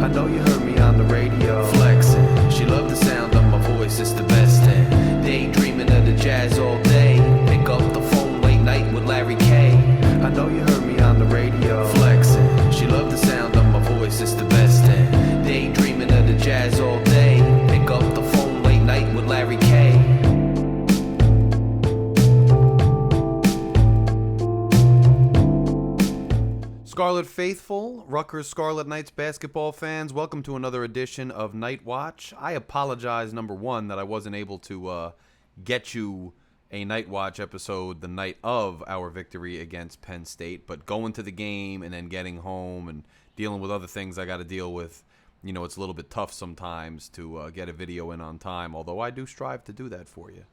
I know you heard me on the radio. Flexing, she loved the sound of my voice, it's the best thing. Daydreaming of the jazz all day. Pick up the phone late night with Larry K. I know you heard me on the radio. Flexing, she loved the sound of my voice, it's the best thing. Daydreaming of the jazz all day. Pick up the phone late night with Larry K. Scarlet Faithful, Rutgers Scarlet Knights basketball fans, welcome to another edition of Night Watch. I apologize, number one, that I wasn't able to get you a Night Watch episode the night of our victory against Penn State, but going to the game and then getting home and dealing with other things I got to deal with, you know, it's a little bit tough sometimes to get a video in on time, although I do strive to do that for you.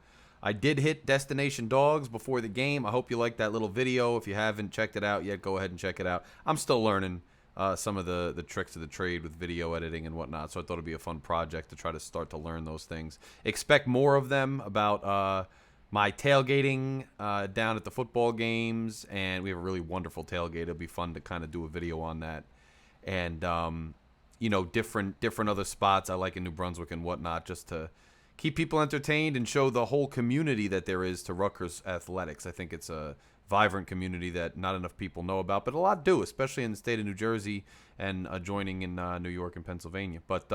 I did hit Destination Dogs before the game. I hope you liked that little video. If you haven't checked it out yet, go ahead and check it out. I'm still learning some of the tricks of the trade with video editing and whatnot, so I thought it'd be a fun project to try to start to learn those things. Expect more of them about my tailgating down at the football games, and we have a really wonderful tailgate. It'll be fun to kind of do a video on that. And, you know, different other spots I like in New Brunswick and whatnot, just to keep people entertained and show the whole community that there is to Rutgers athletics. I think it's a vibrant community that not enough people know about, but a lot do, especially in the state of New Jersey and adjoining in New York and Pennsylvania. But,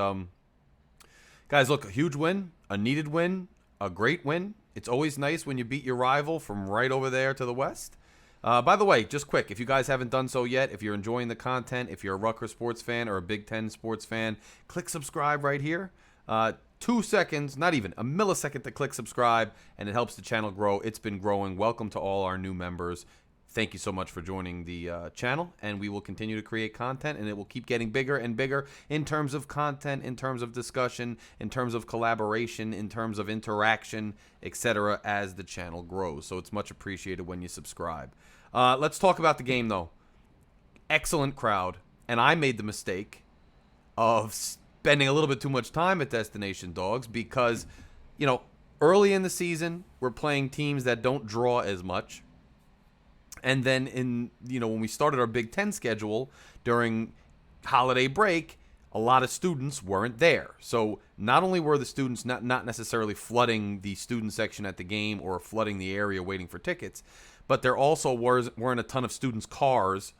guys, look, a huge win, a needed win, a great win. It's always nice when you beat your rival from right over there to the west. By the way, just quick, if you guys haven't done so yet, if you're enjoying the content, if you're a Rutgers sports fan or a Big Ten sports fan, click subscribe right here. 2 seconds, not even a millisecond to click subscribe, and it helps the channel grow. It's been growing. Welcome to all our new members. Thank you so much for joining the channel, and we will continue to create content, and it will keep getting bigger and bigger in terms of content, in terms of discussion, in terms of collaboration, in terms of interaction, etc. as the channel grows. So it's much appreciated when you subscribe. Let's talk about the game, though. Excellent crowd, and I made the mistake of spending a little bit too much time at Destination Dogs because, you know, early in the season, we're playing teams that don't draw as much. And then when we started our Big Ten schedule during holiday break, a lot of students weren't there. So not only were the students not necessarily flooding the student section at the game or flooding the area waiting for tickets, but there also weren't a ton of students' cars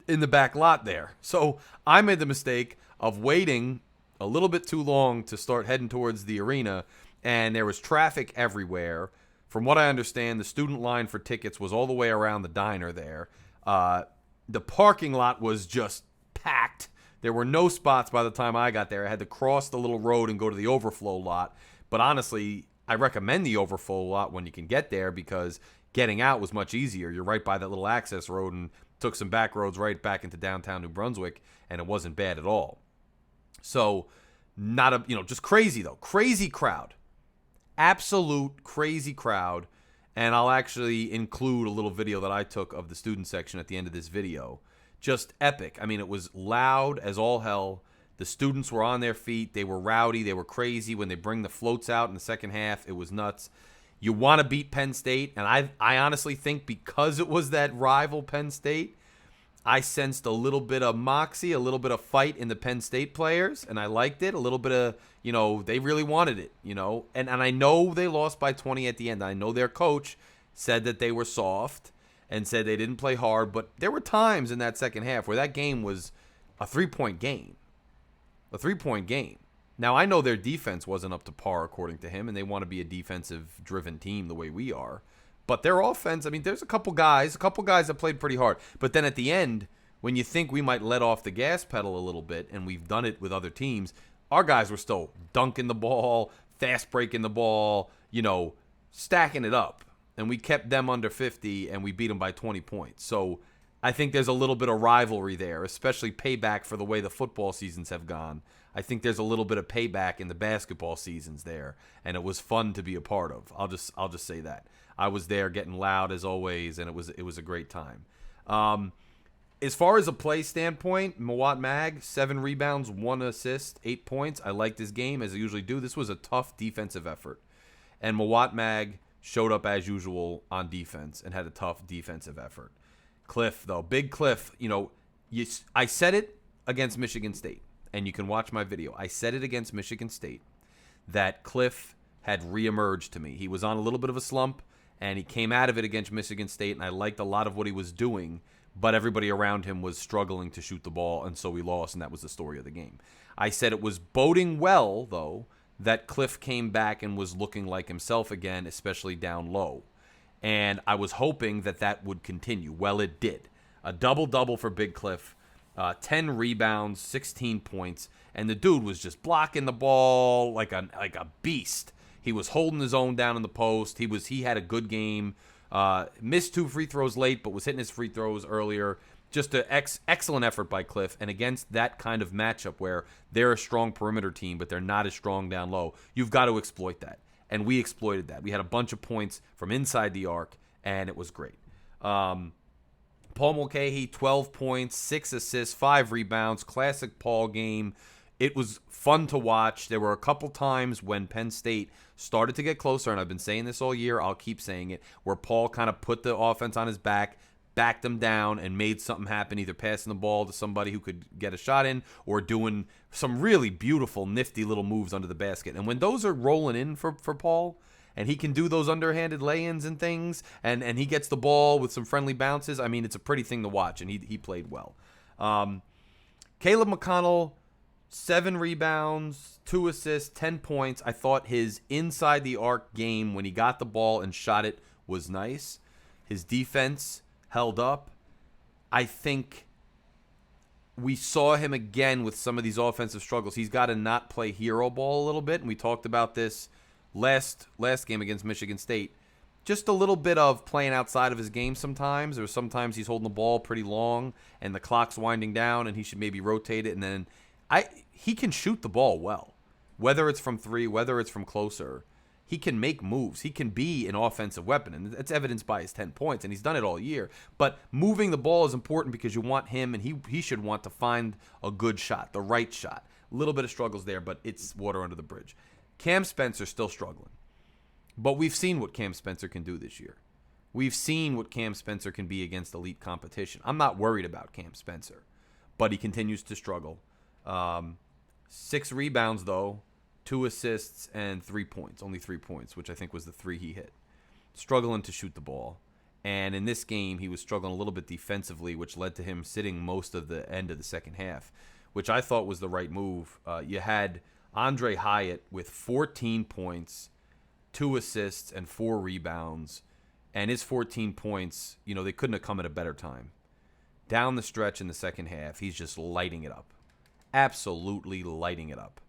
in the back lot there. So I made the mistake of waiting a little bit too long to start heading towards the arena, and there was traffic everywhere. From what I understand, the student line for tickets was all the way around the diner there. The parking lot was just packed. There were no spots by the time I got there. I had to cross the little road and go to the overflow lot. But honestly, I recommend the overflow lot when you can get there because getting out was much easier. You're right by that little access road and took some back roads right back into downtown New Brunswick, and it wasn't bad at all. So, just crazy though. Crazy crowd. Absolute crazy crowd. And I'll actually include a little video that I took of the student section at the end of this video. Just epic. I mean, it was loud as all hell. The students were on their feet. They were rowdy. They were crazy. When they bring the floats out in the second half, it was nuts. You want to beat Penn State, and I honestly think because it was that rival Penn State, I sensed a little bit of moxie, a little bit of fight in the Penn State players, and I liked it. A little bit of, they really wanted it, And I know they lost by 20 at the end. I know their coach said that they were soft and said they didn't play hard, but there were times in that second half where that game was a three-point game. A three-point game. Now, I know their defense wasn't up to par, according to him, and they want to be a defensive-driven team the way we are. But their offense, I mean, there's a couple guys that played pretty hard. But then at the end, when you think we might let off the gas pedal a little bit, and we've done it with other teams, our guys were still dunking the ball, fast breaking the ball, stacking it up. And we kept them under 50, and we beat them by 20 points. So I think there's a little bit of rivalry there, especially payback for the way the football seasons have gone. I think there's a little bit of payback in the basketball seasons there, and it was fun to be a part of. I'll just say that. I was there getting loud as always, and it was a great time. As far as a play standpoint, Mawot Mag, 7 rebounds, 1 assist, 8 points. I liked this game, as I usually do. This was a tough defensive effort. And Mawot Mag showed up as usual on defense and had a tough defensive effort. Cliff, though, big Cliff, I said it against Michigan State, and you can watch my video. I said it against Michigan State that Cliff had reemerged to me. He was on a little bit of a slump, and he came out of it against Michigan State, and I liked a lot of what he was doing, but everybody around him was struggling to shoot the ball, and so we lost, and that was the story of the game. I said it was boding well, though, that Cliff came back and was looking like himself again, especially down low. And I was hoping that that would continue. Well, it did. A double-double for Big Cliff, 10 rebounds, 16 points, and the dude was just blocking the ball like a beast. He was holding his own down in the post. He had a good game. Missed 2 free throws late, but was hitting his free throws earlier. Just an excellent effort by Cliff. And against that kind of matchup where they're a strong perimeter team, but they're not as strong down low, you've got to exploit that. And we exploited that. We had a bunch of points from inside the arc, and it was great. Paul Mulcahy, 12 points, 6 assists, 5 rebounds, classic Paul game. It was fun to watch. There were a couple times when Penn State started to get closer, and I've been saying this all year, I'll keep saying it, where Paul kind of put the offense on his back, backed them down, and made something happen, either passing the ball to somebody who could get a shot in or doing some really beautiful, nifty little moves under the basket. And when those are rolling in for Paul, and he can do those underhanded lay-ins and things, and he gets the ball with some friendly bounces, I mean, it's a pretty thing to watch, and he played well. Caleb McConnell, 7 rebounds, 2 assists, 10 points. I thought his inside the arc game when he got the ball and shot it was nice. His defense held up. I think we saw him again with some of these offensive struggles. He's got to not play hero ball a little bit, and we talked about this last game against Michigan State. Just a little bit of playing outside of his game sometimes, or sometimes he's holding the ball pretty long and the clock's winding down and he should maybe rotate it, and then he can shoot the ball well. Whether it's from 3, whether it's from closer, he can make moves. He can be an offensive weapon, and it's evidenced by his 10 points, and he's done it all year. But moving the ball is important because you want him, and he should want to find a good shot, the right shot. A little bit of struggles there, but it's water under the bridge. Cam Spencer still struggling. But we've seen what Cam Spencer can do this year. We've seen what Cam Spencer can be against elite competition. I'm not worried about Cam Spencer, but he continues to struggle. 6 rebounds, though, 2 assists, and 3 points. Only 3 points, which I think was the 3 he hit. Struggling to shoot the ball. And in this game, he was struggling a little bit defensively, which led to him sitting most of the end of the second half, which I thought was the right move. You had Andre Hyatt with 14 points, 2 assists, and 4 rebounds. And his 14 points, they couldn't have come at a better time. Down the stretch in the second half, he's just lighting it up. Absolutely lighting it up.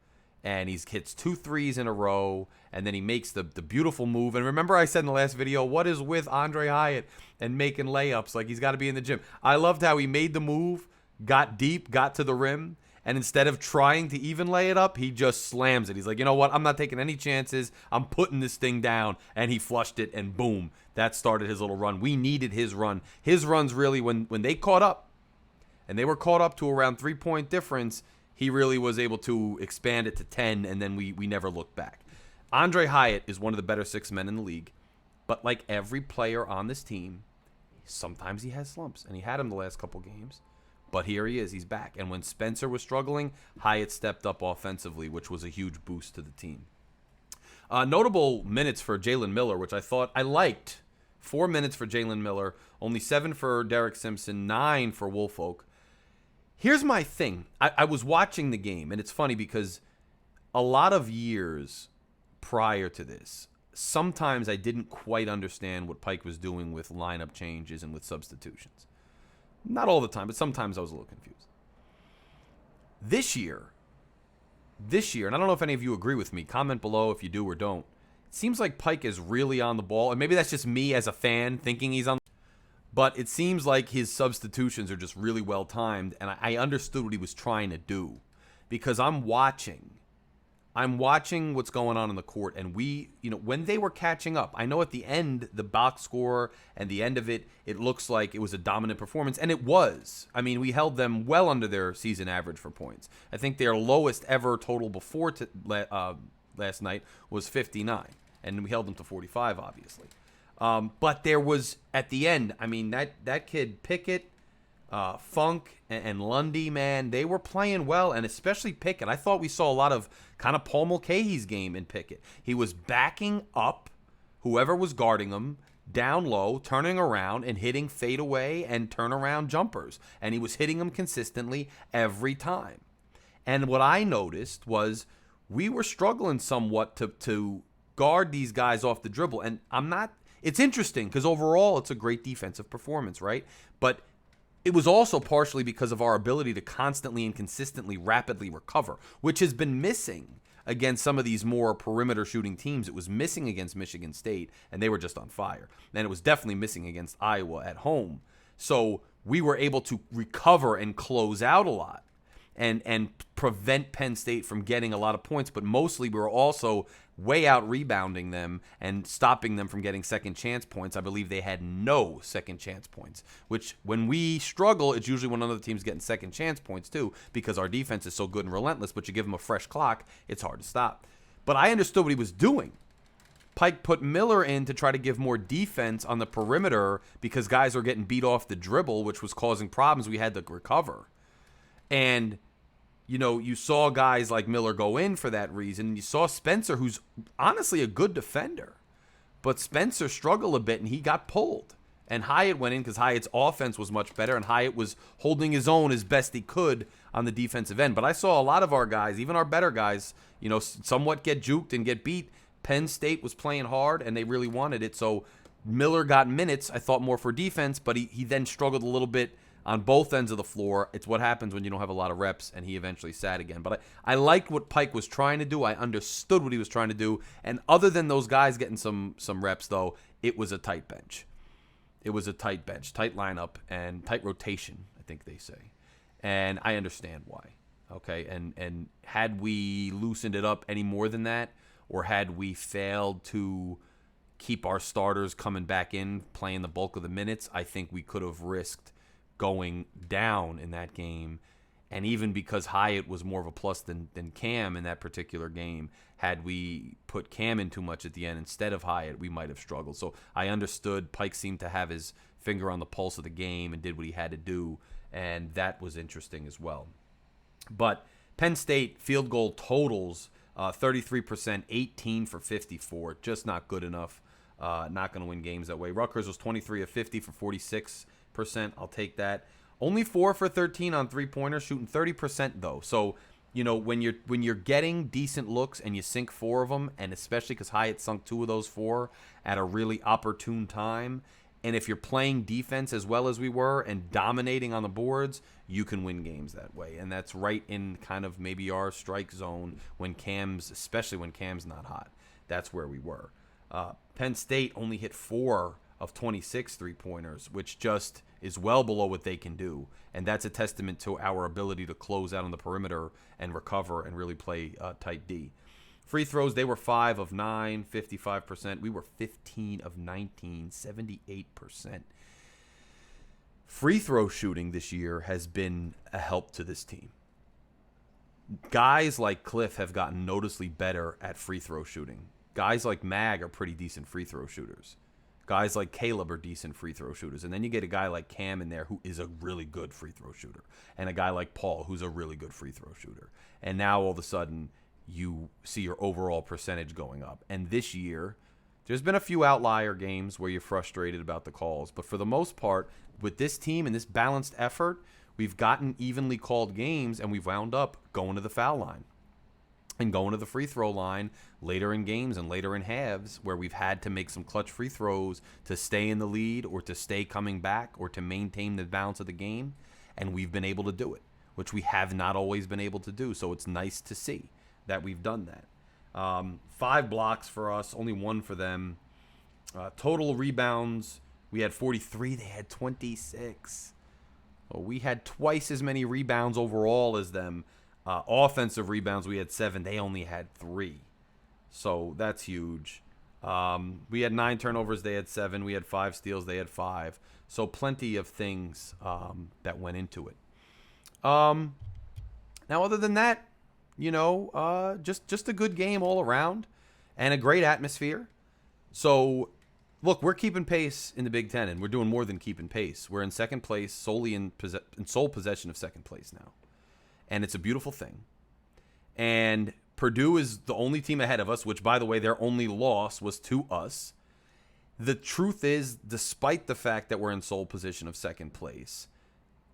And he hits 2 threes in a row, and then he makes the beautiful move. And remember I said in the last video, what is with Andre Hyatt and making layups like he's got to be in the gym? I loved how he made the move, got deep, got to the rim, and instead of trying to even lay it up, he just slams it. He's like, you know what? I'm not taking any chances. I'm putting this thing down. And he flushed it, and boom, that started his little run. We needed his run. His runs really, when they caught up, and they were caught up to around 3-point difference, he really was able to expand it to 10, and then we never looked back. Andre Hyatt is one of the better 6 men in the league, but like every player on this team, sometimes he has slumps, and he had them the last couple games. But here he is. He's back. And when Spencer was struggling, Hyatt stepped up offensively, which was a huge boost to the team. Notable minutes for Jalen Miller, which I thought I liked. 4 minutes for Jalen Miller, only 7 for Derek Simpson, 9 for Woolfolk. Here's my thing. I was watching the game, and it's funny because a lot of years prior to this, sometimes I didn't quite understand what Pike was doing with lineup changes and with substitutions. Not all the time, but sometimes I was a little confused. This year, and I don't know if any of you agree with me, comment below if you do or don't, it seems like Pike is really on the ball, and maybe that's just me as a fan thinking he's on, but it seems like his substitutions are just really well timed, and I understood what he was trying to do, because I'm watching what's going on in the court, and when they were catching up, I know at the end, the box score and the end of it, it looks like it was a dominant performance, and it was. I mean, we held them well under their season average for points. I think their lowest ever total before last night was 59, and we held them to 45, obviously. But there was, at the end, I mean, that kid Pickett, Funk and Lundy, man, they were playing well, and especially Pickett. I thought we saw a lot of kind of Paul Mulcahy's game in Pickett. He was backing up whoever was guarding him down low, turning around and hitting fadeaway and turnaround jumpers, and he was hitting them consistently every time. And what I noticed was we were struggling somewhat to guard these guys off the dribble, and it's interesting because overall it's a great defensive performance, right? But it was also partially because of our ability to constantly and consistently rapidly recover, which has been missing against some of these more perimeter shooting teams. It was missing against Michigan State, and they were just on fire. And it was definitely missing against Iowa at home. So we were able to recover and close out a lot and prevent Penn State from getting a lot of points, but mostly we were also way out rebounding them and stopping them from getting second chance points. I believe they had no second chance points, which when we struggle, it's usually when another team's getting second chance points too, because our defense is so good and relentless, but you give them a fresh clock, it's hard to stop. But I understood what he was doing. Pike put Miller in to try to give more defense on the perimeter because guys were getting beat off the dribble, which was causing problems we had to recover. And, you know, you saw guys like Miller go in for that reason. You saw Spencer, who's honestly a good defender. But Spencer struggled a bit, and he got pulled. And Hyatt went in because Hyatt's offense was much better, and Hyatt was holding his own as best he could on the defensive end. But I saw a lot of our guys, even our better guys, you know, somewhat get juked and get beat. Penn State was playing hard, and they really wanted it. So Miller got minutes, I thought, more for defense, but he then struggled a little bit on both ends of the floor. It's what happens when you don't have a lot of reps, and he eventually sat again. But I liked what Pike was trying to do. I understood what he was trying to do. And other than those guys getting some reps, though, it was a tight bench. It was a tight bench, tight lineup, and tight rotation, I think they say. And I understand why. Okay, and had we loosened it up any more than that, or had we failed to keep our starters coming back in, playing the bulk of the minutes, I think we could have risked going down in that game. And even because Hyatt was more of a plus than Cam in that particular game, had we put Cam in too much at the end instead of Hyatt, we might have struggled. So I understood Pike seemed to have his finger on the pulse of the game and did what he had to do, and that was interesting as well. But Penn State field goal totals, 33%, 18 for 54, just not good enough. Not going to win games that way. Rutgers was 23 of 50 for 46%. I'll take that. Only 4 for 13 on three-pointers, shooting 30% though. So, you know, when you're getting decent looks and you sink 4 of them, and especially because Hyatt sunk 2 of those 4 at a really opportune time, and if you're playing defense as well as we were and dominating on the boards, you can win games that way. And that's right in kind of maybe our strike zone especially when Cam's not hot. That's where we were. Penn State only hit 4 of 26 three-pointers, which just is well below what they can do. And that's a testament to our ability to close out on the perimeter and recover and really play tight D. Free throws, they were 5 of 9, 55%. We were 15 of 19, 78%. Free throw shooting this year has been a help to this team. Guys like Cliff have gotten noticeably better at free throw shooting. Guys like Mag are pretty decent free throw shooters. Guys like Caleb are decent free throw shooters. And then you get a guy like Cam in there who is a really good free throw shooter. And a guy like Paul who's a really good free throw shooter. And now all of a sudden you see your overall percentage going up. And this year, there's been a few outlier games where you're frustrated about the calls. But for the most part, with this team and this balanced effort, we've gotten evenly called games and we've wound up going to the foul line and going to the free throw line later in games and later in halves where we've had to make some clutch free throws to stay in the lead or to stay coming back or to maintain the balance of the game. And we've been able to do it, which we have not always been able to do. So it's nice to see that we've done that. 5 blocks for us, only 1 for them. Total rebounds, we had 43. They had 26. Well, we had twice as many rebounds overall as them. Offensive rebounds, we had 7. They only had 3. So that's huge. We had 9 turnovers. They had 7. We had 5 steals. They had 5. So plenty of things that went into it. Now, other than that, you know, just a good game all around and a great atmosphere. So look, we're keeping pace in the Big Ten, and we're doing more than keeping pace. We're in second place, solely in sole possession of second place now. And it's a beautiful thing. And Purdue is the only team ahead of us, which, by the way, their only loss was to us. The truth is, despite the fact that we're in sole position of second place,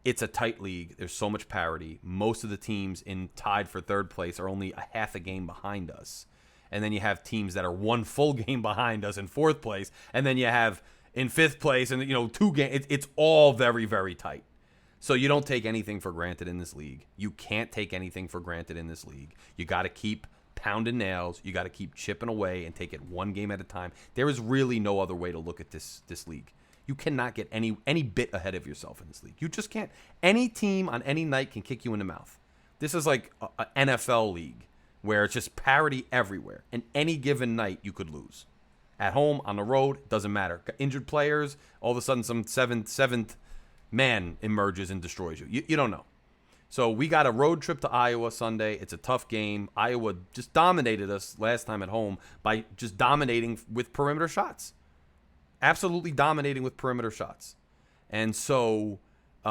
it's a tight league. There's so much parity. Most of the teams tied for third place are only a half a game behind us. And then you have teams that are one full game behind us in fourth place. And then you have in fifth place and, 2 games. It's all very, very tight. So you don't take anything for granted in this league. You can't take anything for granted in this league. You got to keep pounding nails. You got to keep chipping away and take it one game at a time. There is really no other way to look at this league. You cannot get any bit ahead of yourself in this league. You just can't. Any team on any night can kick you in the mouth. This is like an NFL league where it's just parity everywhere. And any given night you could lose. At home, on the road, doesn't matter. Injured players, all of a sudden some seventh man emerges and destroys you. You don't know. So we got a road trip to Iowa Sunday. It's a tough game. Iowa just dominated us last time at home by just dominating with perimeter shots. Absolutely dominating with perimeter shots. And so, it's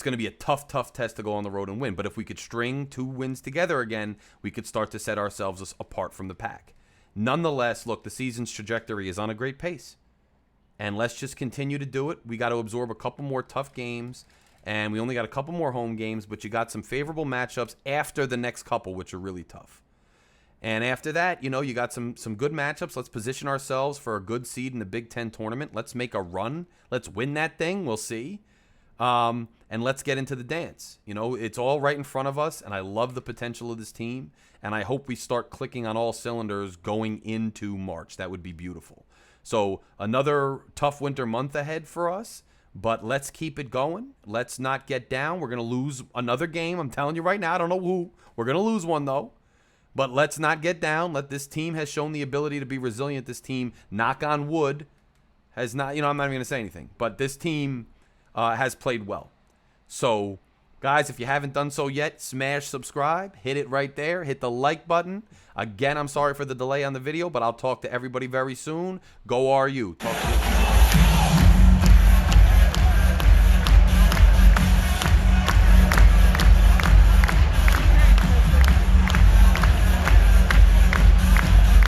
going to be a tough test to go on the road and win. But if we could string 2 wins together again, we could start to set ourselves apart from the pack. Nonetheless, look, the season's trajectory is on a great pace. And let's just continue to do it. We got to absorb a couple more tough games. And we only got a couple more home games, but you got some favorable matchups after the next couple, which are really tough. And after that, you got some good matchups. Let's position ourselves for a good seed in the Big Ten tournament. Let's make a run. Let's win that thing. We'll see. And let's get into the dance. It's all right in front of us, and I love the potential of this team. And I hope we start clicking on all cylinders going into March. That would be beautiful. So another tough winter month ahead for us. But let's keep it going. Let's not get down. We're going to lose another game. I'm telling you right now. I don't know who. We're going to lose one, though. But let's not get down. This team has shown the ability to be resilient. This team, knock on wood, has not, I'm not even going to say anything. But this team has played well. So, guys, if you haven't done so yet, smash subscribe. Hit it right there. Hit the like button. Again, I'm sorry for the delay on the video, but I'll talk to everybody very soon. Go RU. Talk to you.